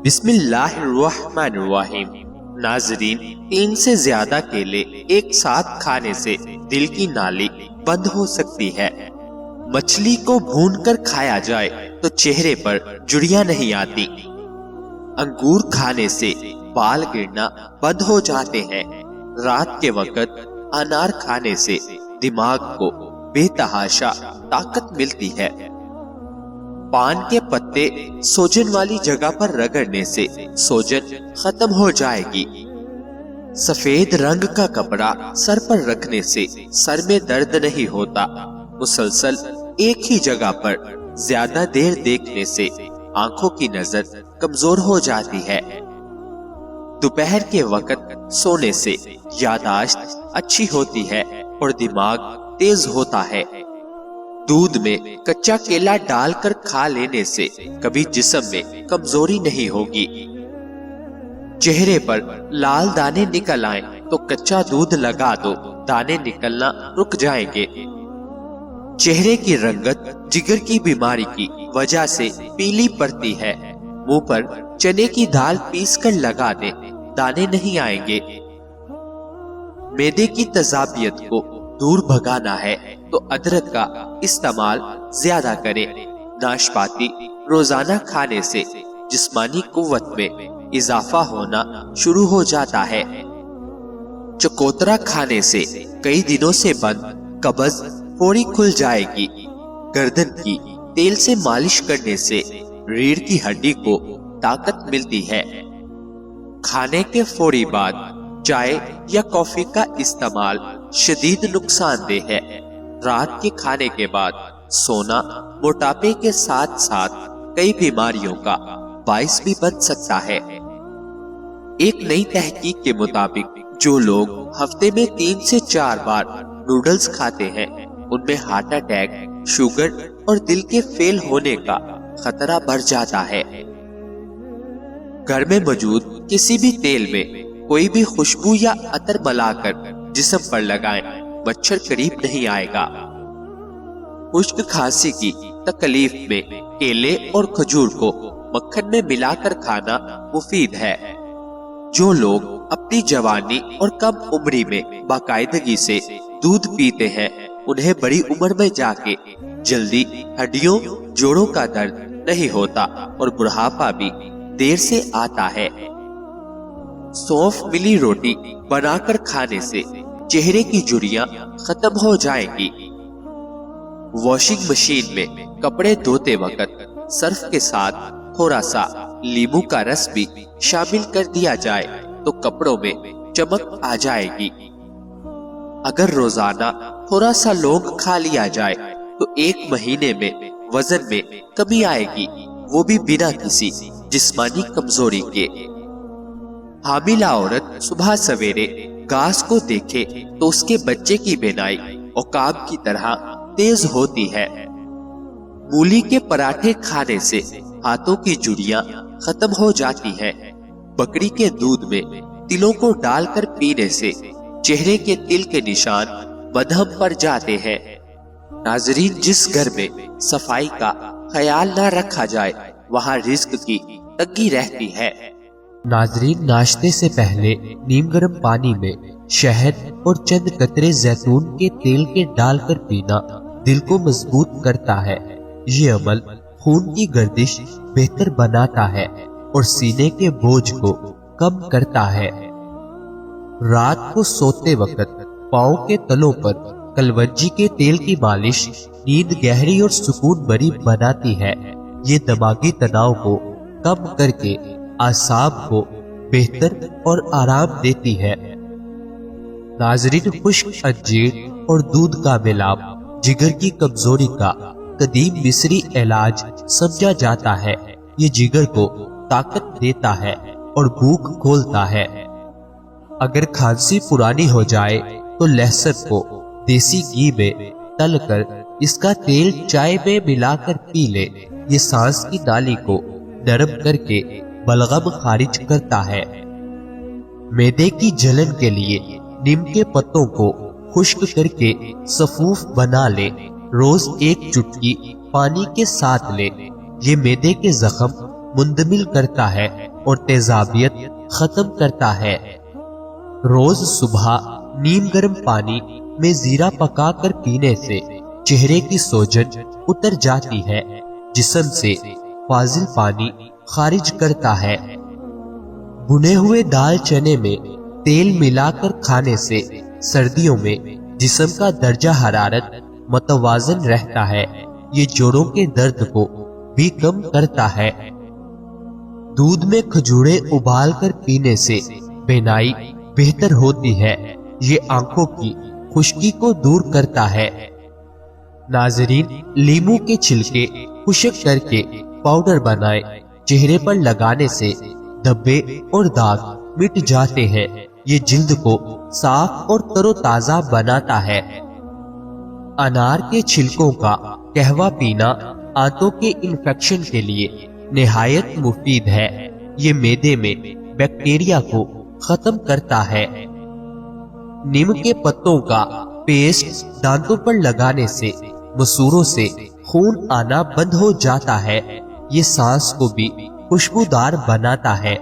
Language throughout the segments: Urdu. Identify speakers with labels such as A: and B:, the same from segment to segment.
A: بسم اللہ الرحمن الرحیم۔ ناظرین، 3 سے زیادہ کیلے ایک ساتھ کھانے سے دل کی نالی بند ہو سکتی ہے۔ مچھلی کو بھون کر کھایا جائے تو چہرے پر جھریاں نہیں آتی۔ انگور کھانے سے بال گرنا بند ہو جاتے ہیں۔ رات کے وقت انار کھانے سے دماغ کو بے تحاشا طاقت ملتی ہے۔ پان کے پتے سوجن والی جگہ پر رگڑنے سے سوجن ختم ہو جائے گی۔ سفید رنگ کا کپڑا سر پر رکھنے سے سر میں درد نہیں ہوتا۔ مسلسل ایک ہی جگہ پر زیادہ دیر دیکھنے سے آنکھوں کی نظر کمزور ہو جاتی ہے۔ دوپہر کے وقت سونے سے یادداشت اچھی ہوتی ہے اور دماغ تیز ہوتا ہے۔ دودھ میں کچا کیلا ڈال کر کھا لینے سے کبھی جسم میں کمزوری نہیں ہوگی۔ چہرے پر لال دانے نکل آئیں تو کچا دودھ لگا دو، دانے نکلنا رک جائیں گے۔ چہرے کی رنگت جگر کی بیماری کی وجہ سے پیلی پڑتی ہے۔ منہ پر چنے کی دال پیس کر لگا دیں، دانے نہیں آئیں گے۔ معدے کی تذابیت کو دور بھگانا ہے تو ادرک کا استعمال زیادہ کریں۔ ناشپاتی روزانہ کھانے سے جسمانی قوت میں اضافہ ہونا شروع ہو جاتا ہے۔ چکوترا کھانے سے کئی دنوں سے بند قبض فوری کھل جائے گی۔ گردن کی تیل سے مالش کرنے سے ریڑھ کی ہڈی کو طاقت ملتی ہے۔ کھانے کے فوری بعد چائے یا کافی کا استعمال شدید نقصان دہ ہے۔ رات کے کھانے کے بعد سونا موٹاپے کے ساتھ ساتھ کئی بیماریوں کا باعث بھی بن سکتا ہے۔ ایک نئی تحقیق کے مطابق جو لوگ ہفتے میں 3 سے 4 بار نوڈلز کھاتے ہیں ان میں ہارٹ اٹیک، شوگر اور دل کے فیل ہونے کا خطرہ بڑھ جاتا ہے۔ گھر میں موجود کسی بھی تیل میں کوئی بھی خوشبو یا عطر ملا کر جسم پر لگائیں، مچھر قریب نہیں آئے گا۔ خشک کھانسی کی تکلیف میں کیلے اور کھجور کو مکھن میں ملا کر کھانا مفید ہے۔ جو لوگ اپنی جوانی اور کم عمری میں باقاعدگی سے دودھ پیتے ہیں انہیں بڑی عمر میں جا کے جلدی ہڈیوں جوڑوں کا درد نہیں ہوتا اور بڑھاپا بھی دیر سے آتا ہے۔ سونف ملی روٹی بنا کر کھانے سے چہرے کی جھریاں ختم ہو جائیں گی۔ واشنگ مشین میں کپڑے دھوتے وقت سرف کے ساتھ تھوڑا سا لیموں کا رس بھی شامل کر دیا جائے تو کپڑوں میں چمک آ جائے گی۔ اگر روزانہ تھوڑا سا لونگ کھا لیا جائے تو 1 مہینے میں وزن میں کمی آئے گی، وہ بھی بنا کسی جسمانی کمزوری کے۔ حاملہ عورت صبح سویرے گھاس کو دیکھے تو اس کے بچے کی بینائی عقاب کی طرح تیز ہوتی ہے۔ مولی کے پراٹھے کھانے سے ہاتھوں کی جھریاں ختم ہو جاتی ہیں۔ بکری کے دودھ میں تلوں کو ڈال کر پینے سے چہرے کے تل کے نشان مدھم پڑ جاتے ہیں۔ ناظرین، جس گھر میں صفائی کا خیال نہ رکھا جائے وہاں رزق کی تنگی رہتی ہے۔
B: ناظرین، ناشتے سے پہلے نیم گرم پانی میں شہد اور چند قطرے زیتون کے تیل کے ڈال کر پینا دل کو مضبوط کرتا ہے۔ یہ عمل خون کی گردش بہتر بناتا ہے اور سینے کے بوجھ کو کم کرتا ہے۔ رات کو سوتے وقت پاؤں کے تلوں پر کلونجی کے تیل کی مالش نیند گہری اور سکون بھری بناتی ہے۔ یہ دماغی تناؤ کو کم کر کے اعصاب کو بہتر اور آرام دیتی ہے۔ ناظرین، خشک انجیر اور دودھ کا ملاپ جگر کی کمزوری کا قدیم مصری علاج سمجھا جاتا ہے۔ یہ جگر کو طاقت دیتا ہے اور بھوک کھولتا ہے۔ اگر کھانسی پرانی ہو جائے تو لہسن کو دیسی گھی میں تل کر اس کا تیل چائے میں ملا کر پی لے۔ یہ سانس کی نالی کو نرم کر کے بلغم خارج کرتا ہے۔ معدے کی جلن کے لیے نیم کے پتوں کو خشک کر کے سفوف بنا لے، روز 1 چٹکی پانی کے ساتھ لے۔ یہ معدے کے زخم مندمل کرتا ہے اور تیزابیت ختم کرتا ہے۔ روز صبح نیم گرم پانی میں زیرہ پکا کر پینے سے چہرے کی سوجن اتر جاتی ہے، جسم سے فاضل پانی خارج کرتا ہے۔ بھنے ہوئے دال چنے میں تیل ملا کر کھانے سے سردیوں میں جسم کا درجہ حرارت متوازن رہتا ہے، یہ جوڑوں کے درد کو بھی کم کرتا ہے۔ دودھ میں کھجوریں ابال کر پینے سے بینائی بہتر ہوتی ہے، یہ آنکھوں کی خشکی کو دور کرتا ہے۔ ناظرین، لیمو کے چھلکے خشک کر کے پاؤڈر بنائے چہرے پر لگانے سے دھبے اور داغ مٹ جاتے ہیں، یہ جلد کو صاف اور تر و تازہ بناتا ہے۔ انار کے چھلکوں کا قہوہ پینا آنتوں کے انفیکشن کے لیے نہایت مفید ہے، یہ معدے میں بیکٹیریا کو ختم کرتا ہے۔ نیم کے پتوں کا پیسٹ دانتوں پر لگانے سے مسوروں سے خون آنا بند ہو جاتا ہے، یہ سانس کو بھی خوشبودار بناتا ہے۔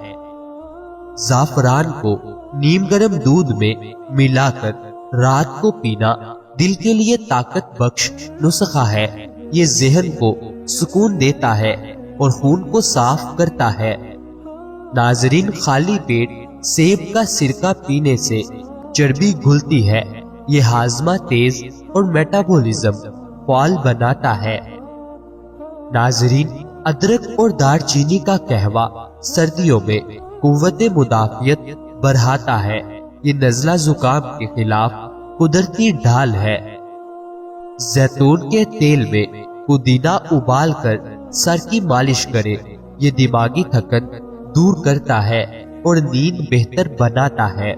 B: زعفران کو نیم گرم دودھ میں ملا کر رات کو پینا دل کے لیے طاقت بخش نسخہ ہے، یہ ذہن کو سکون دیتا ہے اور خون کو صاف کرتا ہے۔ ناظرین، خالی پیٹ سیب کا سرکہ پینے سے چربی گھلتی ہے، یہ ہاضمہ تیز اور میٹابولزم فعال بناتا ہے۔ ناظرین، ادرک اور دار چینی کا قہوہ سردیوں میں قوت مدافعت بڑھاتا ہے، یہ نزلہ زکام کے خلاف قدرتی ڈھال ہے۔ زیتون کے تیل میں پودینہ ابال کر سر کی مالش کرے، یہ دماغی تھکن دور کرتا ہے اور نیند بہتر بناتا ہے۔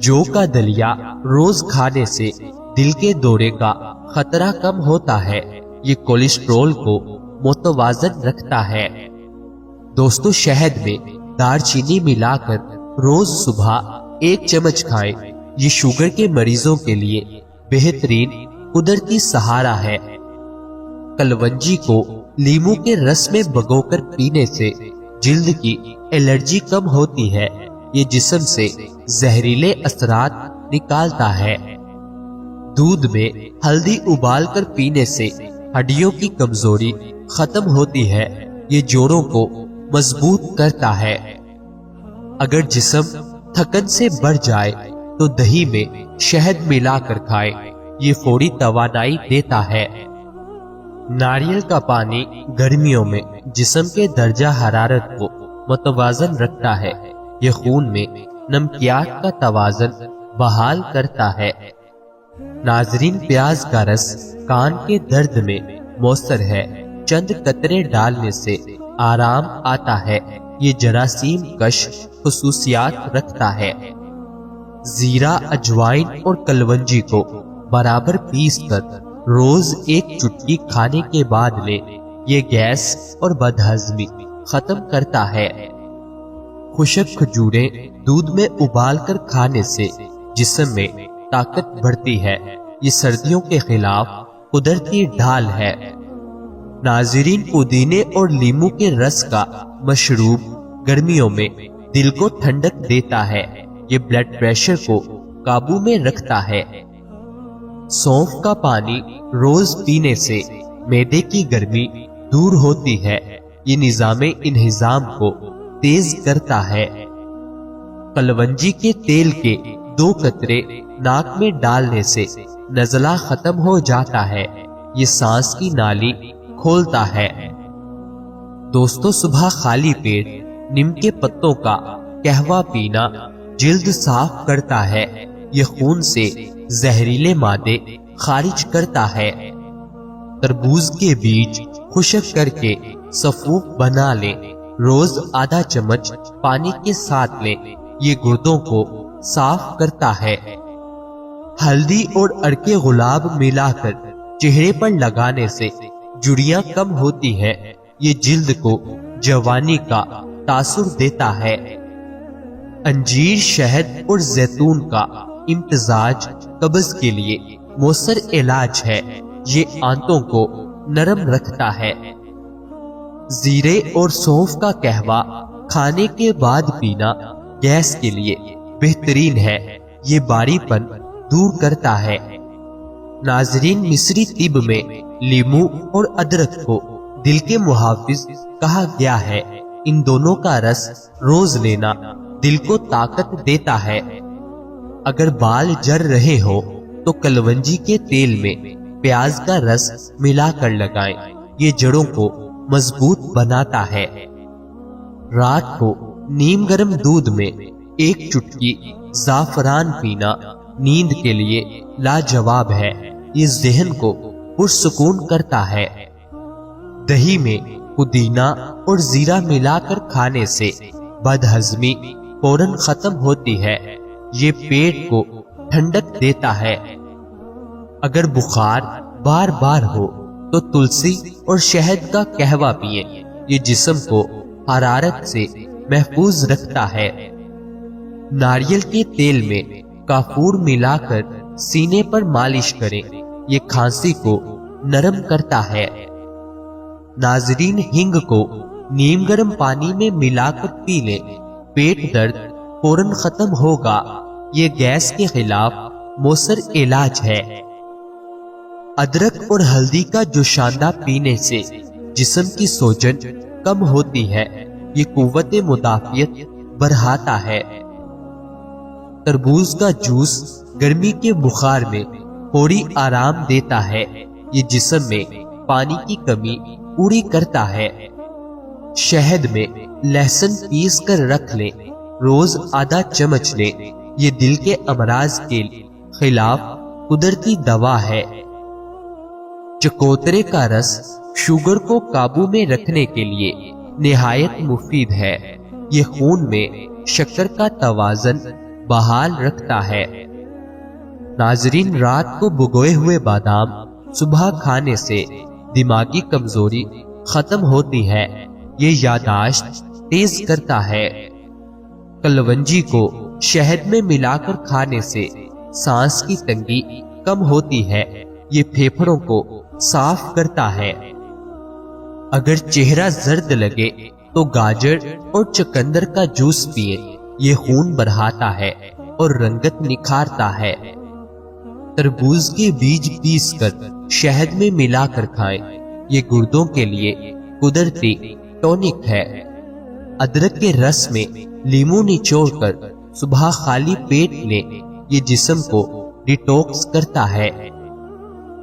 B: جو کا دلیا روز کھانے سے دل کے دورے کا خطرہ کم ہوتا ہے، یہ کولیسٹرول کو متوازن رکھتا ہے۔ دوستو، شہد میں دار چینی ملا کر روز صبح 1 چمچ کھائیں، یہ شوگر کے مریضوں کے لیے بہترین قدرتی سہارا ہے۔ کلونجی کو لیمو کے رس میں بھگو کر پینے سے جلد کی الرجی کم ہوتی ہے، یہ جسم سے زہریلے اثرات نکالتا ہے۔ دودھ میں ہلدی ابال کر پینے سے ہڈیوں کی کمزوری ختم ہوتی ہے، یہ جوڑوں کو مضبوط کرتا ہے۔ اگر جسم تھکن سے بڑھ جائے تو دہی میں شہد ملا کر کھائے، یہ فوری توانائی دیتا ہے۔ ناریل کا پانی گرمیوں میں جسم کے درجہ حرارت کو متوازن رکھتا ہے، یہ خون میں نمکیات کا توازن بحال کرتا ہے۔ ناظرین، پیاز کا رس کان کے درد میں مؤثر ہے، چند قطرے ڈالنے سے آرام آتا ہے، یہ جراثیم کش خصوصیات رکھتا ہے۔ زیرہ، اجوائن اور کلونجی کو برابر پیس کر روز 1 چٹکی کھانے کے بعد لیں، یہ گیس اور بدہضمی ختم کرتا ہے۔ خشک کھجوریں دودھ میں ابال کر کھانے سے جسم میں طاقت بڑھتی ہے، یہ سردیوں کے خلاف قدرتی ڈھال ہے۔ ناظرین، پودینے اور لیمو کے رس کا مشروب گرمیوں میں دل کو ٹھنڈک دیتا ہے، یہ بلڈ پریشر کو قابو میں رکھتا ہے۔ سونف کا پانی روز پینے سے معدے کی گرمی دور ہوتی ہے، یہ نظام انہضام کو تیز کرتا ہے۔ کلونجی کے تیل کے 2 قطرے ناک میں ڈالنے سے نزلہ ختم ہو جاتا ہے، یہ سانس کی نالی کھولتا ہے۔ دوستو، صبح خالی پیٹ نیم کے پتوں کا قہوہ پینا جلد صاف کرتا ہے، یہ خون سے زہریلے مادے خارج کرتا ہے۔ تربوز کے بیج خشک کر کے سفوف بنا لیں، روز آدھا چمچ پانی کے ساتھ لیں، یہ گردوں کو صاف کرتا ہے۔ ہلدی اور عرق گلاب ملا کر چہرے پر لگانے سے جھریاں کم ہوتی ہیں، یہ جلد کو جوانی کا تاثر دیتا ہے۔ انجیر، شہد اور زیتون کا امتزاج قبض کے لیے مؤثر علاج ہے، یہ آنتوں کو نرم رکھتا ہے۔ زیرے اور سونف کا قہوہ کھانے کے بعد پینا گیس کے لیے بہترین ہے، یہ باری پن دور کرتا ہے۔ ناظرین، مصری طب میں لیمو اور ادرک کو دل کے محافظ کہا گیا ہے۔ ان دونوں کا رس روز لینا دل کو طاقت دیتا ہے۔ اگر بال جر رہے ہو تو کلونجی کے تیل میں پیاز کا رس ملا کر لگائیں، یہ جڑوں کو مضبوط بناتا ہے۔ رات کو نیم گرم دودھ میں ایک چٹکی زعفران پینا نیند کے لیے لاجواب ہے، یہ ذہن کو پرسکون کرتا ہے۔ دہی میں پودینہ اور زیرہ ملا کر کھانے سے بد ہضمی فوراً ختم ہوتی ہے، یہ پیٹ کو ٹھنڈک دیتا ہے۔ اگر بخار بار بار ہو تو تلسی اور شہد کا قہوہ پئیں، یہ جسم کو حرارت سے محفوظ رکھتا ہے۔ ناریل کے تیل میں کافور ملا کر سینے پر مالش کریں، یہ کھانسی کو نرم کرتا ہے۔ ناظرین، ہینگ کو نیم گرم پانی میں ملا کر پی لیں، پیٹ درد فوراً ختم ہوگا، یہ گیس کے خلاف مؤثر علاج ہے۔ ادرک اور ہلدی کا جوشاندہ پینے سے جسم کی سوجن کم ہوتی ہے، یہ قوت مدافعت بڑھاتا ہے۔ تربوز کا جوس گرمی کے بخار میں فوری آرام دیتا ہے، یہ جسم میں پانی کی کمی پوری کرتا ہے۔ شہد میں لہسن پیس کر رکھ لیں، روز آدھا چمچ لیں، یہ دل کے امراض کے خلاف قدرتی دوا ہے۔ چکوترے کا رس شوگر کو قابو میں رکھنے کے لیے نہایت مفید ہے، یہ خون میں شکر کا توازن بحال رکھتا ہے۔ ناظرین، رات کو بھگوئے ہوئے بادام صبح کھانے سے دماغی کمزوری ختم ہوتی ہے، یہ یادداشت تیز کرتا ہے۔ کلونجی کو شہد میں ملا کر کھانے سے سانس کی تنگی کم ہوتی ہے، یہ پھیپھڑوں کو صاف کرتا ہے۔ اگر چہرہ زرد لگے تو گاجر اور چقندر کا جوس پئیں، یہ خون بڑھاتا ہے اور رنگت نکھارتا ہے۔ تربوز کے بیج پیس کر شہد میں ملا کر کھائیں، یہ گردوں کے لیے قدرتی ٹونک ہے۔ ادرک کے رس میں لیمو نچوڑ کر صبح خالی پیٹ لیں، یہ جسم کو ڈیٹاکس کرتا ہے۔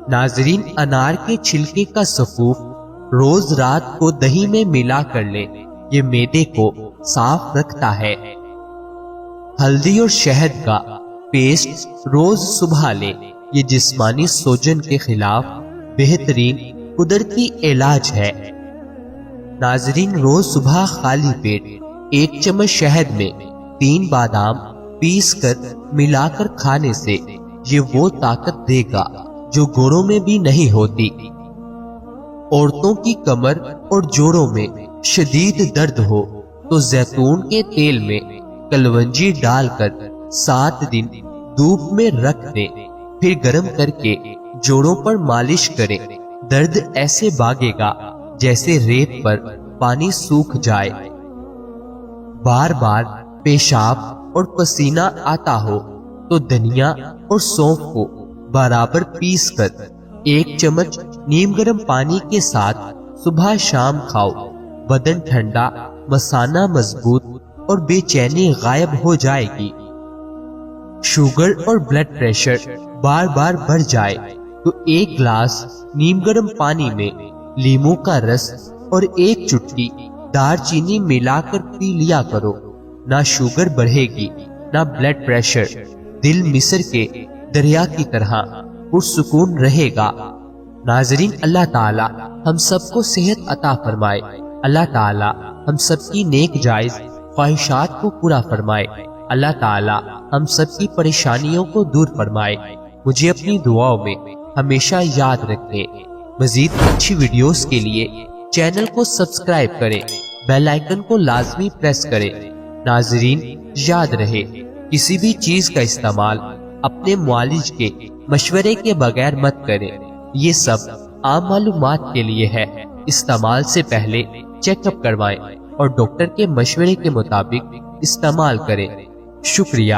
B: ناظرین، انار کے چھلکے کا سفوف روز رات کو دہی میں ملا کر لیں، یہ معدے کو صاف رکھتا ہے۔ ہلدی اور شہد کا پیسٹ روز صبح لیں، یہ جسمانی سوجن کے خلاف بہترین قدرتی علاج ہے۔ ناظرین، روز صبح خالی پیٹ ایک چمچ شہد میں 3 بادام پیس کر ملا کر کھانے سے یہ وہ طاقت دے گا جو گھوڑوں میں بھی نہیں ہوتی۔ عورتوں کی کمر اور جوڑوں میں شدید درد ہو تو زیتون کے تیل میں کلونجی ڈال کر 7 دن دھوپ میں رکھ دیں، پھر گرم کر کے جوڑوں پر مالش کریں، درد ایسے بھاگے گا جیسے ریت پر پانی سوکھ جائے۔ بار بار پیشاب اور پسینہ آتا ہو تو دھنیا اور سونف کو برابر پیس کر 1 چمچ نیم گرم پانی کے ساتھ صبح شام کھاؤ، بدن ٹھنڈا، مثانہ مضبوط اور بے چینی غائب ہو جائے گی۔ شوگر اور بلڈ پریشر بار بار بڑھ جائے تو 1 گلاس نیم گرم پانی میں لیمو کا رس اور 1 چٹکی دار چینی ملا کر پی لیا کرو، نہ شوگر بڑھے گی نہ بلڈ پریشر، دل مصر کے دریا کی طرح پرسکون رہے گا۔ ناظرین، اللہ تعالی ہم سب کو صحت عطا فرمائے، اللہ تعالی ہم سب کی نیک جائز خواہشات کو پورا فرمائے، اللہ تعالی ہم سب کی پریشانیوں کو دور فرمائے۔ مجھے اپنی دعاؤں میں ہمیشہ یاد رکھیں۔ مزید اچھی ویڈیوز کے لیے چینل کو سبسکرائب کریں، بیل آئیکن کو لازمی پریس کریں۔ ناظرین، یاد رہے کسی بھی چیز کا استعمال اپنے معالج کے مشورے کے بغیر مت کریں، یہ سب عام معلومات کے لیے ہے، استعمال سے پہلے چیک اپ کروائیں۔ اور ڈاکٹر کے مشورے کے مطابق استعمال کریں۔ شکریہ۔